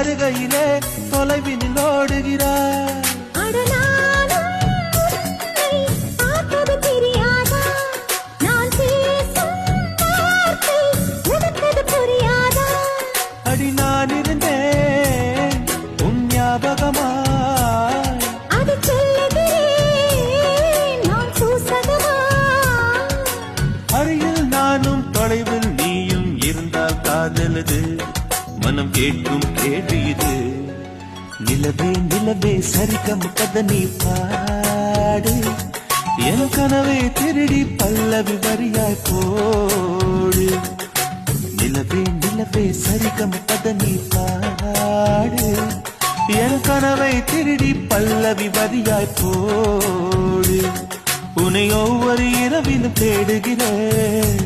அருகையிலே தொலைவினில் ஓடுகிறாய். அடி நான் இருந்தேன் உன் ஞாபகமாய். அருகில் நானும் தொலைவில் நீயும் இருந்தால் காதலது மனம் கேட்கும் கேள்வி இது. நிலவே நிலவே சரிகம் கத நீ பாடு, என் கனவை திருடி பல்லவி வரியாய் போடு. நிலவே நிலவே சரிகம் கத நீ பாடு, என் கனவை திருடி பல்லவி வரியாய் போடு. உன்னை ஒவ்வொரு இரவிலும் தேடுகிறேன்.